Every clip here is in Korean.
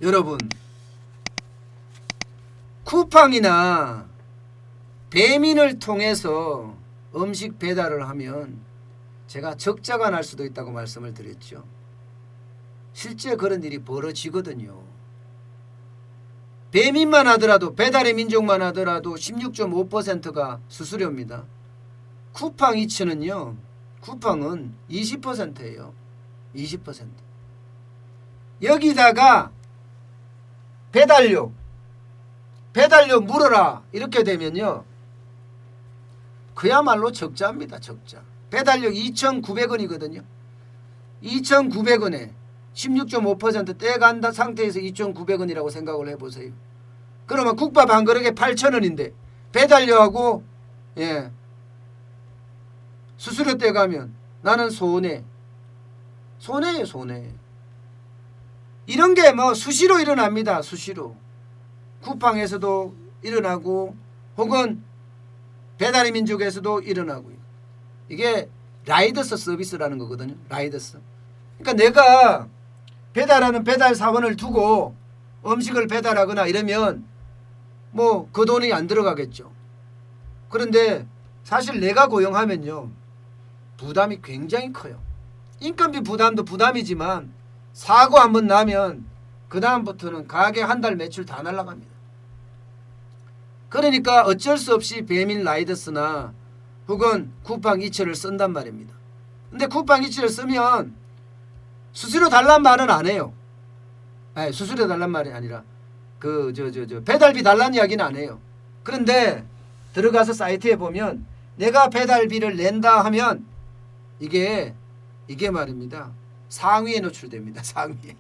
여러분, 쿠팡이나 배민을 통해서 음식 배달을 하면 제가 적자가 날 수도 있다고 말씀을 드렸죠. 실제 그런 일이 벌어지거든요. 배민만 하더라도, 배달의 민족만 하더라도 16.5%가 수수료입니다. 쿠팡 이츠는요, 쿠팡은 20%예요. 20%. 여기다가 배달료 물어라 이렇게 되면요, 그야말로 적자입니다. 적자. 배달료 2,900원이거든요. 2,900원에 16.5% 떼간다 상태에서 2,900원이라고 생각을 해보세요. 그러면 국밥 한 그릇에 8,000원인데 배달료하고 수수료 떼가면 나는 손해예요. 손해. 이런 게 뭐 수시로 일어납니다. 수시로. 쿠팡에서도 일어나고 혹은 배달의 민족에서도 일어나고요. 이게 라이더스 서비스라는 거거든요. 라이더스. 그러니까 내가 배달하는 배달 사원을 두고 음식을 배달하거나 이러면 뭐 그 돈이 안 들어가겠죠. 그런데 사실 내가 고용하면요, 부담이 굉장히 커요. 인건비 부담도 부담이지만 사고 한번 나면 그 다음부터는 가게 한 달 매출 다 날아갑니다. 그러니까 어쩔 수 없이 배민 라이더스나 혹은 쿠팡 이츠를 쓴단 말입니다. 근데 쿠팡 이츠를 쓰면 수수료 달란 말은 안 해요. 아니, 수수료 달란 말이 아니라 배달비 달란 이야기는 안 해요. 그런데 들어가서 사이트에 보면 내가 배달비를 낸다 하면 이게 말입니다, 상위에 노출됩니다. 상위에.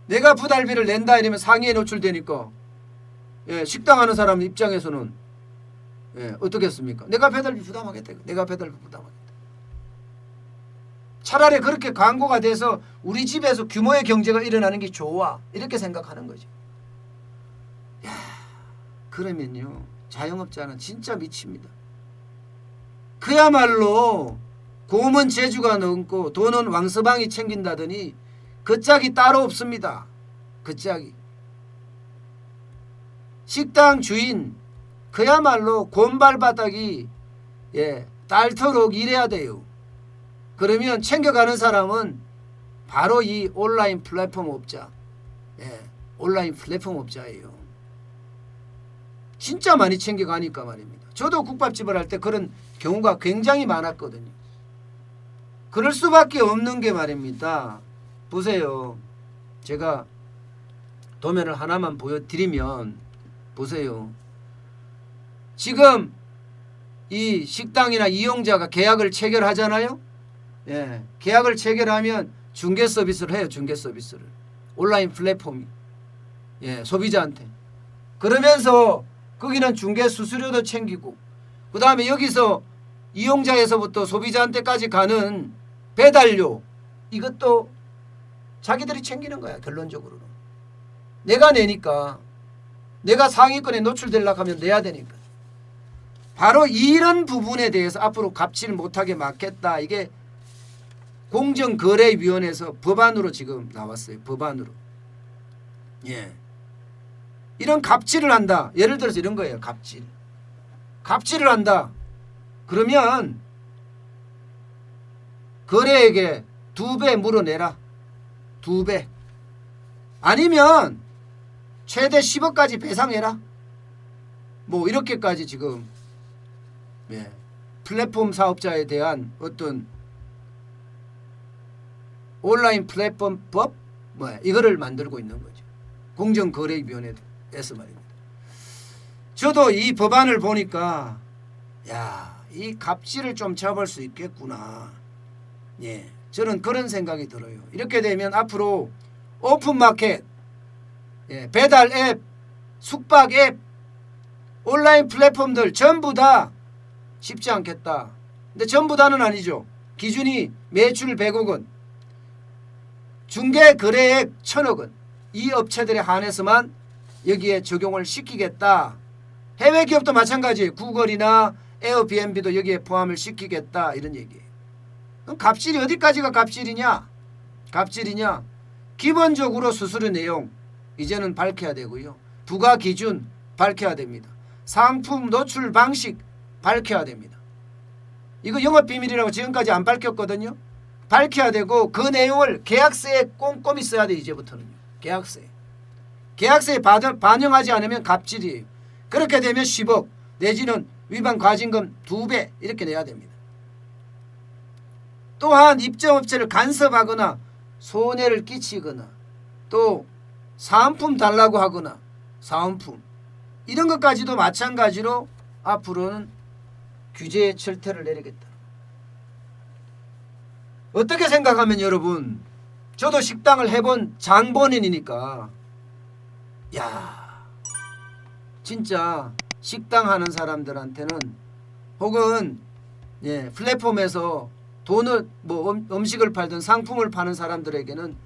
내가 배달비를 낸다 이러면 상위에 노출되니까 식당 하는 사람 입장에서는 어떻겠습니까? 내가 배달비 부담하겠다. 내가 배달비 부담하겠다. 차라리 그렇게 광고가 돼서 우리 집에서 규모의 경제가 일어나는 게 좋아, 이렇게 생각하는 거죠. 야, 그러면요, 자영업자는 진짜 미칩니다. 그야말로 곰은 재주가 넘고 돈은 왕서방이 챙긴다더니 그 짝이 따로 없습니다. 그 짝이. 식당 주인 그야말로 곰발바닥이 딸토록 일해야 돼요. 그러면 챙겨가는 사람은 바로 이 온라인 플랫폼 업자, 온라인 플랫폼 업자예요. 진짜 많이 챙겨가니까 말입니다. 저도 국밥집을 할 때 그런 경우가 굉장히 많았거든요. 그럴 수밖에 없는 게 말입니다. 보세요. 제가 도면을 하나만 보여드리면 보세요. 지금 이 식당이나 이용자가 계약을 체결하잖아요. 계약을 체결하면 중개 서비스를 해요. 중개 서비스를. 온라인 플랫폼이. 소비자한테. 그러면서 거기는 중개 수수료도 챙기고, 그 다음에 여기서 이용자에서부터 소비자한테까지 가는 배달료, 이것도 자기들이 챙기는 거야. 결론적으로는. 내가 내니까, 내가 상위권에 노출되려고 하면 내야 되니까. 바로 이런 부분에 대해서 앞으로 갑질 못하게 막겠다. 이게 공정거래위원회에서 법안으로 지금 나왔어요. 법안으로. 이런 갑질을 한다. 예를 들어서 이런 거예요. 갑질을 한다. 그러면 거래액에 2배 물어내라. 2배. 아니면 최대 10억까지 배상해라. 뭐 이렇게까지 지금 플랫폼 사업자에 대한 어떤 온라인 플랫폼 법 이거를 만들고 있는 거죠. 공정거래위원회에서 말입니다. 저도 이 법안을 보니까 이 갑질을 좀 잡을 수 있겠구나. 저는 그런 생각이 들어요. 이렇게 되면 앞으로 오픈마켓, 배달 앱, 숙박 앱, 온라인 플랫폼들 전부 다 쉽지 않겠다. 근데 전부 다는 아니죠. 기준이 매출 100억 원, 중개 거래액 1000억 원, 이 업체들에 한해서만 여기에 적용을 시키겠다. 해외 기업도 마찬가지예요. 구글이나 에어비앤비도 여기에 포함을 시키겠다, 이런 얘기예요. 그럼 갑질이 어디까지가 갑질이냐? 기본적으로 수수료 내용 이제는 밝혀야 되고요. 부가 기준 밝혀야 됩니다. 상품 노출 방식 밝혀야 됩니다. 이거 영업비밀이라고 지금까지 안 밝혔거든요. 밝혀야 되고 그 내용을 계약서에 꼼꼼히 써야 돼. 이제부터는요. 계약서에 반영하지 않으면 갑질이에요. 그렇게 되면 10억 내지는 위반 과징금 2배 이렇게 내야 됩니다. 또한 입점업체를 간섭하거나 손해를 끼치거나 또 사은품 달라고 하거나 사은품 이런 것까지도 마찬가지로 앞으로는 규제 철퇴를 내리겠다. 어떻게 생각하면 여러분, 저도 식당을 해본 장본인이니까 야 진짜 식당 하는 사람들한테는 혹은 플랫폼에서 돈을 음식을 팔든 상품을 파는 사람들에게는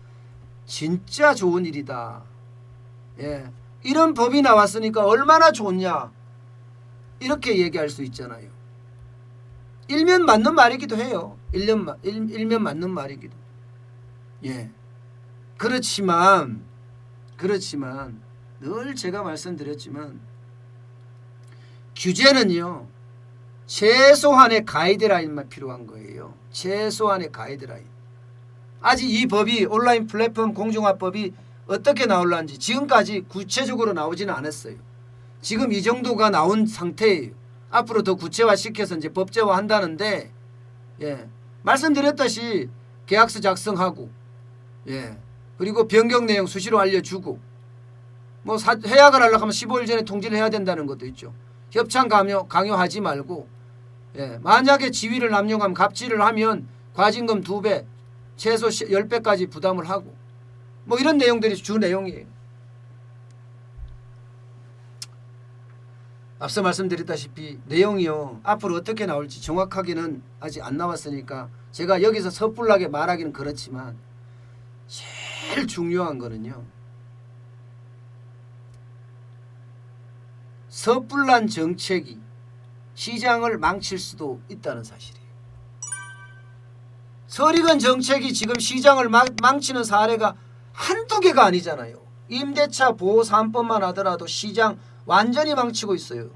진짜 좋은 일이다. 이런 법이 나왔으니까 얼마나 좋냐 이렇게 얘기할 수 있잖아요. 일면 맞는 말이기도 해요. 일면 맞는 말이기도. 그렇지만 늘 제가 말씀드렸지만 규제는요 최소한의 가이드라인만 필요한 거예요. 최소한의 가이드라인. 아직 이 법이 온라인 플랫폼 공정화법이 어떻게 나올는지 지금까지 구체적으로 나오지는 않았어요. 지금 이 정도가 나온 상태예요. 앞으로 더 구체화시켜서 이제 법제화 한다는데 말씀드렸다시 계약서 작성하고 그리고 변경 내용 수시로 알려주고 해약을 하려고 하면 15일 전에 통지를 해야 된다는 것도 있죠. 협찬 강요하지 말고 만약에 지위를 남용하면 갑질을 하면 과징금 2배 최소 10배까지 부담을 하고 이런 내용들이 주 내용이에요. 앞서 말씀드렸다시피 내용이요 앞으로 어떻게 나올지 정확하게는 아직 안 나왔으니까 제가 여기서 섣불하게 말하기는 그렇지만 제일 중요한 거는요 섣불난 정책이 시장을 망칠 수도 있다는 사실이에요. 설익은 정책이 지금 시장을 망치는 사례가 한두 개가 아니잖아요. 임대차 보호 3법만 하더라도 시장 완전히 망치고 있어요.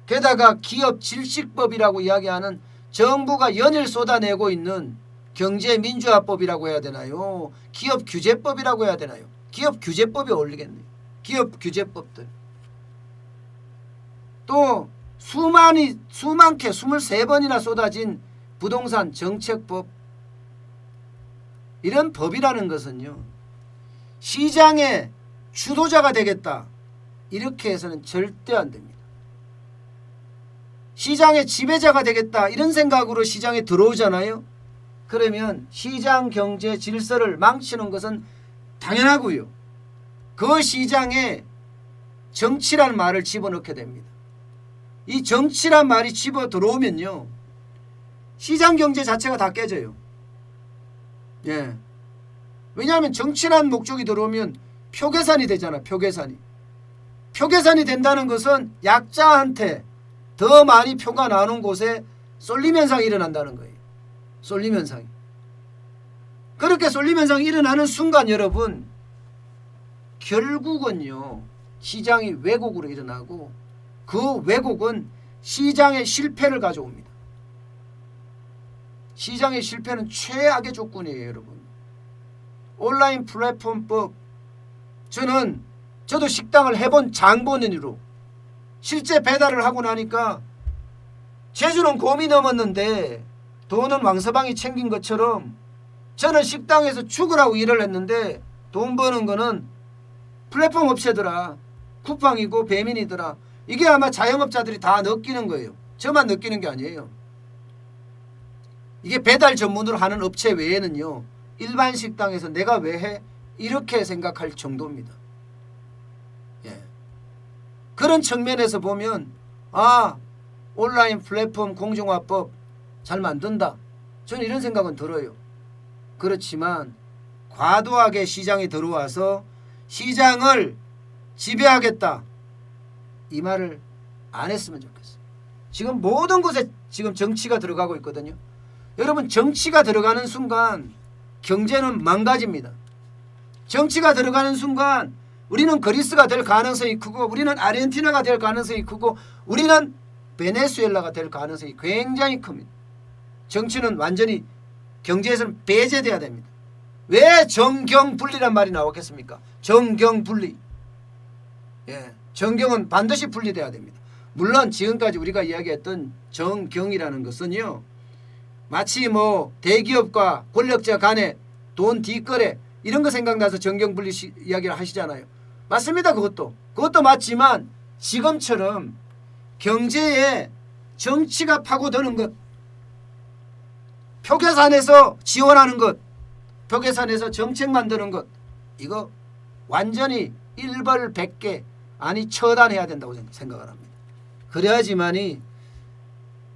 게다가 기업 질식법이라고 이야기하는 정부가 연일 쏟아내고 있는 경제민주화법이라고 해야 되나요? 기업 규제법이라고 해야 되나요? 기업 규제법이 어울리겠네요. 기업 규제법들. 또 수많게 23번이나 쏟아진 부동산 정책법. 이런 법이라는 것은요. 시장의 주도자가 되겠다. 이렇게 해서는 절대 안 됩니다. 시장의 지배자가 되겠다. 이런 생각으로 시장에 들어오잖아요. 그러면 시장 경제 질서를 망치는 것은 당연하고요. 그 시장에 정치란 말을 집어넣게 됩니다. 이 정치란 말이 집어 들어오면요. 시장 경제 자체가 다 깨져요. 왜냐하면 정치란 목적이 들어오면 표계산이 되잖아. 표계산이 된다는 것은 약자한테 더 많이 표가 나오는 곳에 쏠림 현상이 일어난다는 거예요. 쏠림 현상이. 그렇게 쏠림 현상이 일어나는 순간 여러분 결국은요. 시장이 왜곡으로 일어나고 그 왜곡은 시장의 실패를 가져옵니다. 시장의 실패는 최악의 조건이에요. 여러분. 온라인 플랫폼법 저도 식당을 해본 장본인으로 실제 배달을 하고 나니까 제주는 곰이 넘었는데 돈은 왕서방이 챙긴 것처럼 저는 식당에서 죽으라고 일을 했는데 돈 버는 거는 플랫폼 업체더라. 쿠팡이고 배민이더라. 이게 아마 자영업자들이 다 느끼는 거예요. 저만 느끼는 게 아니에요. 이게 배달 전문으로 하는 업체 외에는요. 일반 식당에서 내가 왜 해? 이렇게 생각할 정도입니다. 그런 측면에서 보면 온라인 플랫폼 공정화법 잘 만든다. 저는 이런 생각은 들어요. 그렇지만 과도하게 시장에 들어와서 시장을 지배하겠다. 이 말을 안 했으면 좋겠어요. 지금 모든 곳에 지금 정치가 들어가고 있거든요. 여러분 정치가 들어가는 순간 경제는 망가집니다. 정치가 들어가는 순간 우리는 그리스가 될 가능성이 크고 우리는 아르헨티나가 될 가능성이 크고 우리는 베네수엘라가 될 가능성이 굉장히 큽니다. 정치는 완전히 경제에서는 배제돼야 됩니다. 왜 정경분리란 말이 나왔겠습니까? 정경분리. 예, 정경은 반드시 분리돼야 됩니다. 물론 지금까지 우리가 이야기했던 정경이라는 것은요, 마치 뭐 대기업과 권력자 간의 돈 뒷거래 이런 거 생각나서 정경분리 이야기를 하시잖아요. 맞습니다. 그것도 맞지만 지금처럼 경제에 정치가 파고드는 것, 표계산에서 지원하는 것, 표계산에서 정책 만드는 것, 이거 완전히 일벌백계 아니 처단해야 된다고 생각을 합니다. 그래야지만이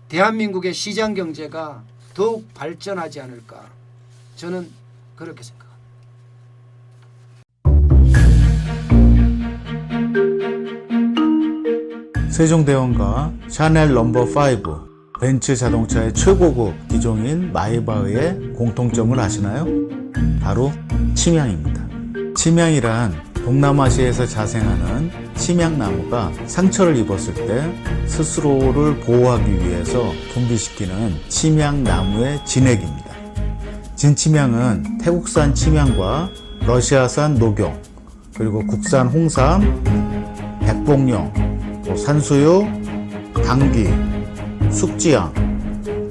대한민국의 시장 경제가 더욱 발전하지 않을까, 저는 그렇게 생각합니다. 세종대왕과 샤넬 넘버5 벤츠 자동차의 최고급 기종인 마이바흐의 공통점을 아시나요? 바로 침향입니다. 침향이란 동남아시아에서 자생하는 침향나무가 상처를 입었을 때 스스로를 보호하기 위해서 분비시키는 침향나무의 진액입니다. 진침향은 태국산 침향과 러시아산 녹용, 그리고 국산 홍삼, 백봉령, 산수유, 당귀, 숙지향,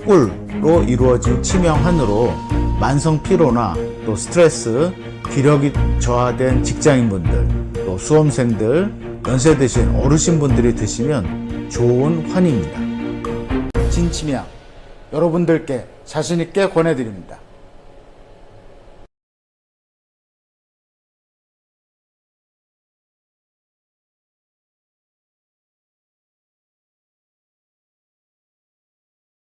꿀로 이루어진 침향환으로 만성 피로나 또 스트레스, 기력이 저하된 직장인분들, 또 수험생들, 연세 드신 어르신분들이 드시면 좋은 환입니다. 진침향 여러분들께 자신있게 권해드립니다.